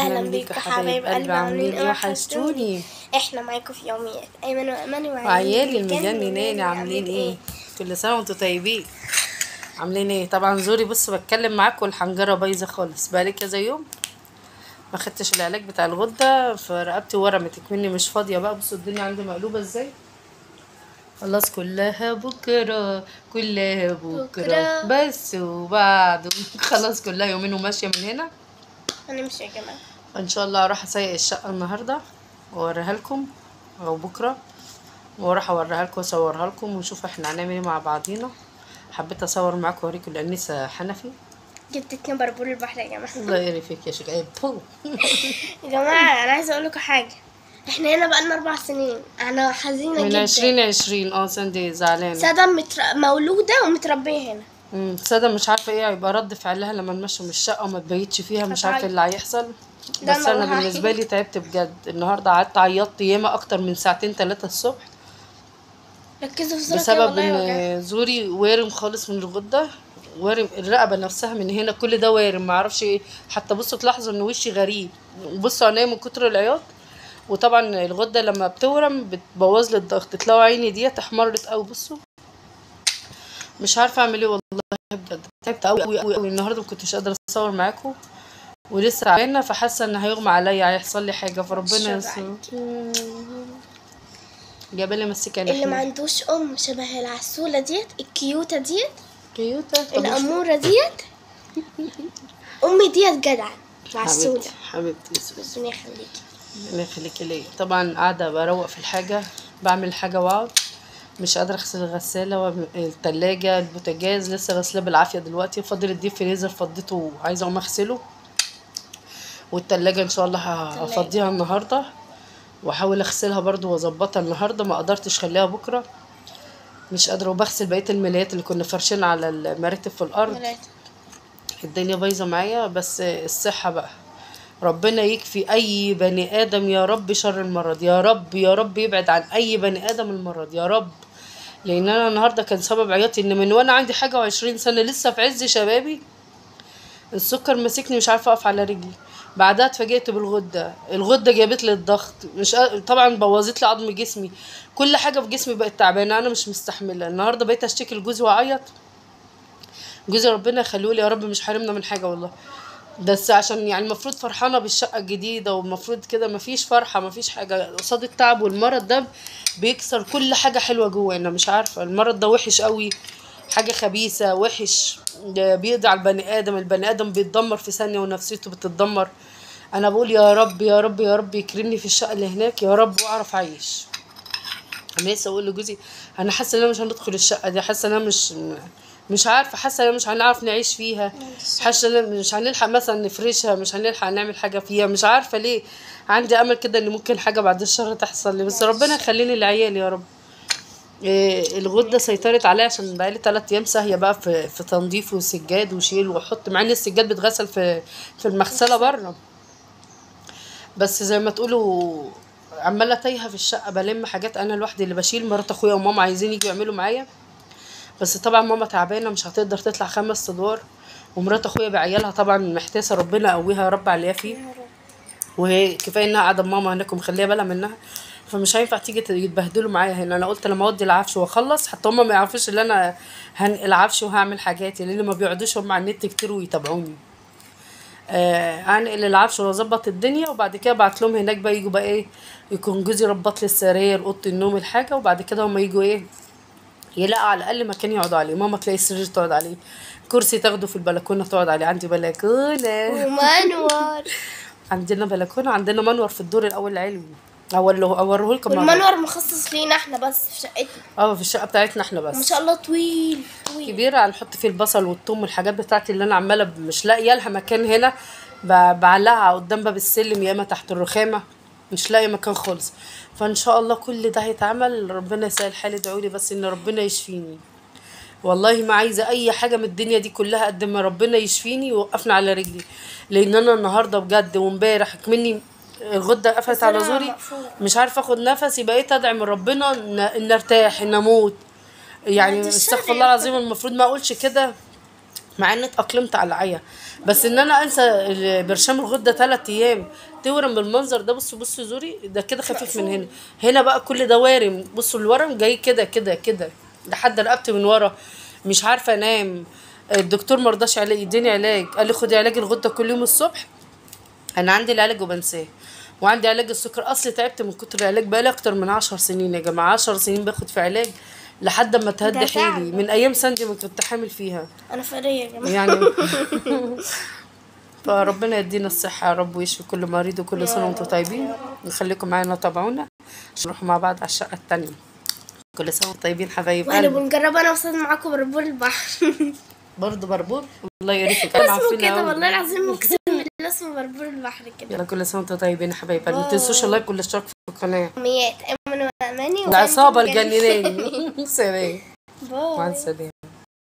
اهلا بيكم حبايب قلبي، عاملين ايه؟ وحشتوني. احنا معاكم في يوميات ايمن واماني وعيالي المجننين. عاملين ايه؟ كل سنه وانتم طيبين. عاملين ايه؟ طبعا زوري بصوا بتكلم معاكم والحنجره بايظه خالص بقالي كذا يوم ما خدتش العلاج بتاع الغده، فرقبتي ورمت مني مش فاضيه بقى. بصوا الدنيا عندي مقلوبه ازاي. خلاص كلها بكره كلها بكره بس وبعده خلاص كلها يومين وماشيه من هنا. هنمشي يا جماعه ان شاء الله اروح اسيق الشقه النهارده واوريها لكم او بكره، واروح اوريها لكم واصورها لكم ونشوف احنا هنعمل ايه مع بعضينا. حبيت اصور معاكم واوريكم الانسه حنفي. جبت 2 بربور البحر يا جماعه. الله يقري فيك يا شقايب. يا جماعه انا عايزه اقول لكم حاجه، احنا هنا بقالنا 4 سنين، انا حزينه جدا من 2020 سندي زعلانه. سادة مولوده ومتربيه هنا. سادة مش عارفه ايه هيبقى رد فعلها لما نمشي من الشقه وما تبيتش فيها، مش عارفه اللي هيحصل. بس انا بالنسبه لي تعبت بجد النهارده، قعدت عيطت ياما اكتر من ساعتين 3 الصبح. ركزوا في بسبب ان زوري وارم خالص من الغده، وارم الرقبه نفسها من هنا، كل ده وارم معرفش ايه. حتى بصوا تلاحظوا ان وشي غريب، بصوا عينيا من كتر العياط. وطبعا الغده لما بتورم بتبوظ لي الضغط، تلاقوا عيني ديت احمرت قوي. بصوا مش عارفه اعمل ايه والله بجد، تعبت قوي قوي قوي النهارده، ما كنتش قادره اصور معاكم ولسه تعبانه، فحاسه ان هيغمى عليا هيحصل لي حاجه، فربنا يستر. جابلي مسكاني اللي ما عندوش ام شبه العسوله ديت الكيوته ديت، كيوته الاموره ديت امي ديت جدعه عسوله حبيبتي. ربنا يخليكي. ربنا يخليكي ليا. طبعا قاعده بروق في الحاجه، بعمل حاجه واو، مش قادره اغسل الغساله والثلاجه البوتاجاز لسه غسلاه بالعافيه دلوقتي، فاضل الديب فريزر فضيته عايزه اقوم اغسله، والثلاجه ان شاء الله هفضيها النهارده واحاول اغسلها برضو واظبطها النهارده، ما قدرتش اخليها بكره مش قادره. وبغسل بقيه الملايات اللي كنا فرشين على المراتب في الارض. الدنيا بايظه معايا، بس الصحه بقى ربنا يكفي اي بني ادم يا رب شر المرض، يا رب يا رب يبعد عن اي بني ادم المرض يا رب. لان انا النهارده كان سبب عياطي ان من وانا عندي حاجه و20 سنه لسه في عز شبابي السكر ماسكني مش عارفه اقف على رجلي. بعدها اتفاجئت بالغده، الغده جابت لي الضغط، مش طبعا بوظت لي عظم جسمي، كل حاجه في جسمي بقت تعبانه، انا مش مستحمله. النهارده بقيت اشتكي لجوزي واعيط، جوزي ربنا يخليه لي يا رب مش حارمنا من حاجه والله، بس عشان يعني المفروض فرحانه بالشقه الجديده والمفروض كده، مفيش فرحه مفيش حاجه قصاد التعب، والمرض ده بيكسر كل حاجه حلوه جوانا. مش عارفه المرض ده وحش قوي، حاجه خبيثه وحش، بيقضي على البني ادم، البني ادم بيتدمر في ثانيه ونفسيته بتتدمر. انا بقول يا رب يا رب يا رب يكرمني في الشقه اللي هناك يا رب واعرف اعيش. انا لسه اقول لجوزي انا حاسه ان انا مش هندخل الشقه دي، حاسه ان انا مش عارفه، حاسه ان مش هنعرف نعيش فيها، حاسه ان مش هنلحق مثلا نفرشها، مش هنلحق نعمل حاجه فيها، مش عارفه ليه. عندي امل كده ان ممكن حاجه بعد الشر تحصل لي، بس ربنا يخليني لعيالي يا رب. الغده سيطرت عليا عشان بقالي 3 ايام ساهيه بقى في تنظيف وسجاد وشيل واحط، مع ان السجاد بيتغسل في المغسله بره، بس زي ما تقولوا عماله تايهه في الشقه، بلم حاجات انا لوحدي اللي بشيل، مرات اخويا وماما عايزين يجوا يعملوا معايا، بس طبعا ماما تعبانه مش هتقدر تطلع 5 ادوار، ومرات اخويا بعيالها طبعا محتاسه، ربنا يقويها يا رب على اللي فيه، وهي كفايه انها قاعده ماما هناك ومخليه بالها منها، فمش هينفع تيجي يتبهدلوا معايا هنا. انا قلت لما اودي العفش واخلص حتى هم ما يعرفوش ان انا هنقل عفش وهعمل حاجاتي، لان ما بيقعدوش هم على النت كتير ويتابعوني. هنقل العفش واظبط الدنيا، وبعد كده ابعت لهم هناك بقى يجوا بقى ايه، يكون جوزي ربط لي السراير اوضه النوم الحاجه، وبعد كده هم يجوا ايه يلاقوا على الاقل مكان يقعدوا عليه، ماما تلاقي السرير تقعد عليه، كرسي تاخده في البلكونه تقعد عليه، عندي بلكونه ومنور عندنا بلكونه، عندنا منور في الدور الاول العلوي، اوريه لكم. والمنور مخصص لينا احنا بس في شقتنا، في الشقه بتاعتنا احنا بس، ما شاء الله طويل كبير، هنحط فيه البصل والثوم والحاجات بتاعتي اللي انا عماله مش لاقيه لها مكان هنا، بعلقها قدام باب السلم يا اما تحت الرخامه، مش لاقيه مكان خالص. فان شاء الله كل ده هيتعمل، ربنا يسهل حالي، ادعولي بس ان ربنا يشفيني، والله ما عايزه اي حاجه من الدنيا دي كلها قد ما ربنا يشفيني ويوقفني على رجلي، لان انا النهارده بجد وامبارح مني الغده قفلت على زوري، مش عارفه اخد نفسي، بقيت ادعي من ربنا ان ارتاح ان اموت، يعني استغفر الله العظيم، المفروض ما اقولش كده، مع اني اتأقلمت على العيا، بس ان انا انسى برشام الغده 3 ايام تورم بالمنظر ده. بصوا بصوا زوري ده كده خفيف من هنا، هنا بقى كل ده وارم. بصوا الورم جاي كده كده كده لحد رقبتي من ورا، مش عارفه انام. الدكتور مرضاش علي يديني علاج، قال لي خدي علاج الغده كل يوم الصبح. انا عندي العلاج وبنساه، وعندي علاج السكر. اصلي تعبت من كتر العلاج، بقالي اكتر من 10 سنين يا جماعه، 10 سنين باخد في علاج لحد ما تهدى ده حيلي، تعب. من ايام ساندي ما كنت حامل فيها انا فقريه يا جماعه. يعني. فربنا يدينا الصحة يا رب ويشفي كل مريض، وكل سنة وانتم طيبين. نخليكم معانا تابعونا عشان نروح مع بعض على الشقة التانية. كل سنة وانتم طيبين حبايب واحنا قلبي. بنجرب انا وصلت معاكم بربور البحر. برضه بربور، الله يريحك انا اسمه عارفين كده قوي. والله العظيم، اقسم بالله اسمه بربور البحر كده. يلا كل سنة وانتم طيبين يا حبايب قلبي، ما تنسوش اللايك والاشتراك في القناة. امنيات امن واماني العصابة الجنيناني. سلام. مع باي. السلامة.